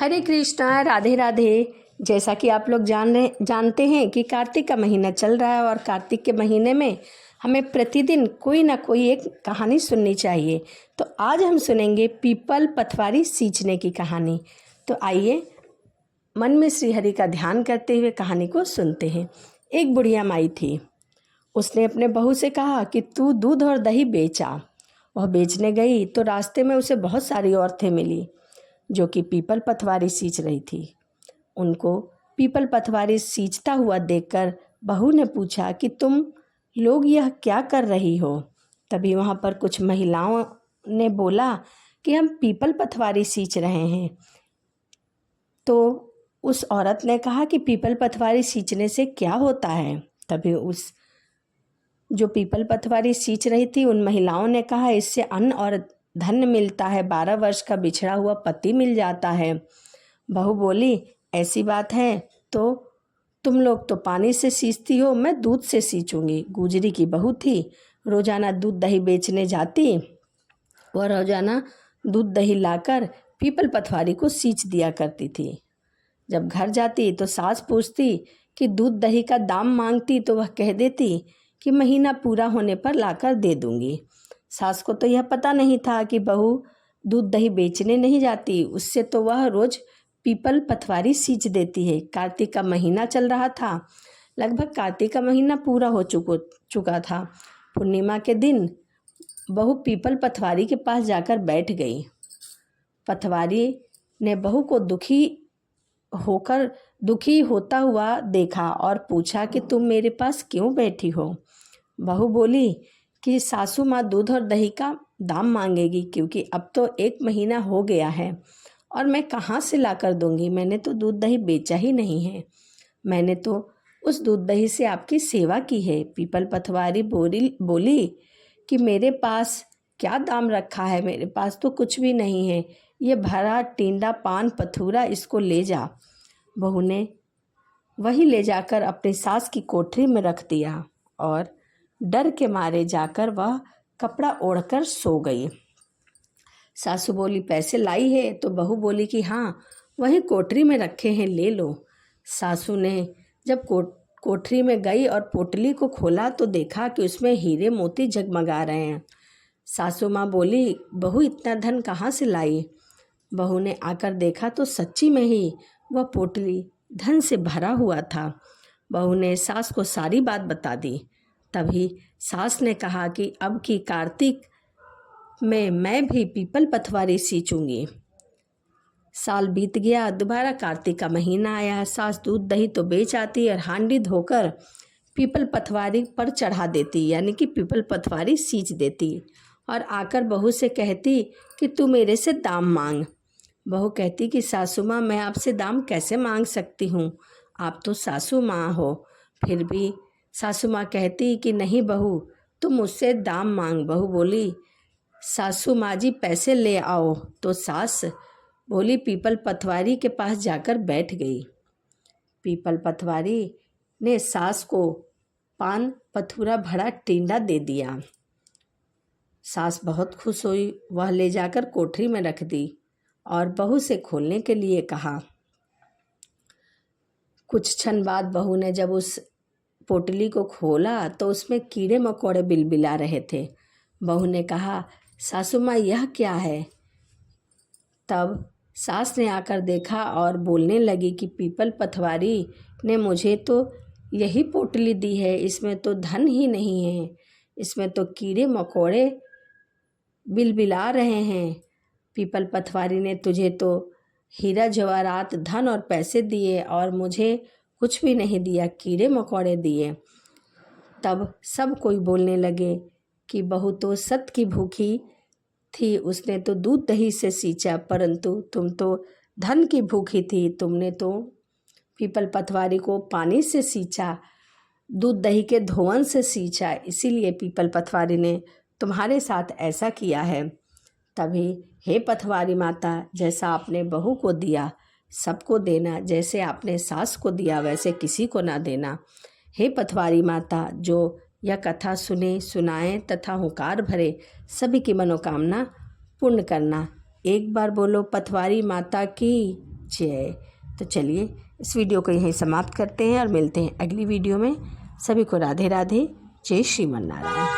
हरे कृष्णा, राधे राधे। जैसा कि आप लोग जानते हैं कि कार्तिक का महीना चल रहा है और कार्तिक के महीने में हमें प्रतिदिन कोई ना कोई एक कहानी सुननी चाहिए। तो आज हम सुनेंगे पीपल पथवारी सींचने की कहानी। तो आइए मन में श्री हरि का ध्यान करते हुए कहानी को सुनते हैं। एक बुढ़िया माई थी। उसने अपने बहू से कहा कि तू दूध और दही बेचा। वह बेचने गई तो रास्ते में उसे बहुत सारी औरतें मिली जो कि पीपल पथवारी सींच रही थी। उनको पीपल पथवारी सींचता हुआ देखकर बहू ने पूछा कि तुम लोग यह क्या कर रही हो। तभी वहाँ पर कुछ महिलाओं ने बोला कि हम पीपल पथवारी सींच रहे हैं। तो उस औरत ने कहा कि पीपल पथवारी सींचने से क्या होता है। तभी उस जो पीपल पथवारी सींच रही थी उन महिलाओं ने कहा, इससे अन्न और धन मिलता है, 12 वर्ष का बिछड़ा हुआ पति मिल जाता है। बहू बोली, ऐसी बात है तो तुम लोग तो पानी से सींचती हो, मैं दूध से सींचूंगी। गुजरी की बहू थी, रोजाना दूध दही बेचने जाती। वह रोजाना दूध दही लाकर पीपल पथवारी को सींच दिया करती थी। जब घर जाती तो सास पूछती कि दूध दही का दाम मांगती तो वह कह देती कि महीना पूरा होने पर लाकर दे दूंगी। सास को तो यह पता नहीं था कि बहू दूध दही बेचने नहीं जाती, उससे तो वह रोज पीपल पथवारी सींच देती है। कार्तिक का महीना चल रहा था। लगभग कार्तिक का महीना पूरा हो चुका था। पूर्णिमा के दिन बहू पीपल पथवारी के पास जाकर बैठ गई। पथवारी ने बहू को दुखी होता हुआ देखा और पूछा कि तुम मेरे पास क्यों बैठी हो। बहू बोली कि सासू माँ दूध और दही का दाम मांगेगी, क्योंकि अब तो 1 महीना हो गया है और मैं कहाँ से ला कर दूंगी। मैंने तो दूध दही बेचा ही नहीं है। मैंने तो उस दूध दही से आपकी सेवा की है। पीपल पथवारी बोली कि मेरे पास क्या दाम रखा है, मेरे पास तो कुछ भी नहीं है। ये भरा टिंडा पान पथूरा, इसको ले जा। बहू ने वही ले जाकर अपनी सास की कोठरी में रख दिया और डर के मारे जाकर वह कपड़ा ओढ़कर सो गई। सासू बोली, पैसे लाई है? तो बहू बोली कि हाँ, वही कोठरी में रखे हैं, ले लो। सासू ने जब कोठरी में गई और पोटली को खोला तो देखा कि उसमें हीरे मोती जगमगा रहे हैं। सासू माँ बोली, बहू इतना धन कहाँ से लाई? बहू ने आकर देखा तो सच्ची में ही वह पोटली धन से भरा हुआ था। बहू ने सास को सारी बात बता दी। तभी सास ने कहा कि अब की कार्तिक में मैं भी पीपल पथवारी सींचूंगी। साल बीत गया, दोबारा कार्तिक का महीना आया। सास दूध दही तो बेच आती और हांडी धोकर पीपल पथवारी पर चढ़ा देती, यानी कि पीपल पथवारी सींच देती और आकर बहू से कहती कि तू मेरे से दाम मांग। बहू कहती कि सासू माँ, मैं आपसे दाम कैसे मांग सकती हूँ, आप तो सासू माँ हो। फिर भी सासू माँ कहती कि नहीं बहू, तुम मुझसे दाम मांग। बहू बोली, सासू माँ जी पैसे ले आओ। तो सास बोली पीपल पथवारी के पास जाकर बैठ गई। पीपल पथवारी ने सास को पान पथूरा भरा टिंडा दे दिया। सास बहुत खुश हुई। वह ले जाकर कोठरी में रख दी और बहू से खोलने के लिए कहा। कुछ क्षण बाद बहू ने जब उस पोटली को खोला तो उसमें कीड़े मकोड़े बिलबिला रहे थे। बहू ने कहा, सासू माँ यह क्या है? तब सास ने आकर देखा और बोलने लगी कि पीपल पथवारी ने मुझे तो यही पोटली दी है, इसमें तो धन ही नहीं है, इसमें तो कीड़े मकोड़े बिलबिला रहे हैं। पीपल पथवारी ने तुझे तो हीरा जवाहरात धन और पैसे दिए और मुझे कुछ भी नहीं दिया, कीड़े मकोड़े दिए। तब सब कोई बोलने लगे कि बहू तो सत की भूखी थी, उसने तो दूध दही से सींचा, परंतु तुम तो धन की भूखी थी, तुमने तो पीपल पथवारी को पानी से सींचा, दूध दही के धोवन से सींचा, इसीलिए पीपल पथवारी ने तुम्हारे साथ ऐसा किया है। तभी हे पथवारी माता, जैसा आपने बहू को दिया सबको देना, जैसे आपने सास को दिया वैसे किसी को ना देना। हे पथवारी माता, जो यह कथा सुनाए तथा हुंकार भरे सभी की मनोकामना पूर्ण करना। एक बार बोलो पथवारी माता की जय। तो चलिए इस वीडियो को यहीं समाप्त करते हैं और मिलते हैं अगली वीडियो में। सभी को राधे राधे। जय श्रीमन नारायण।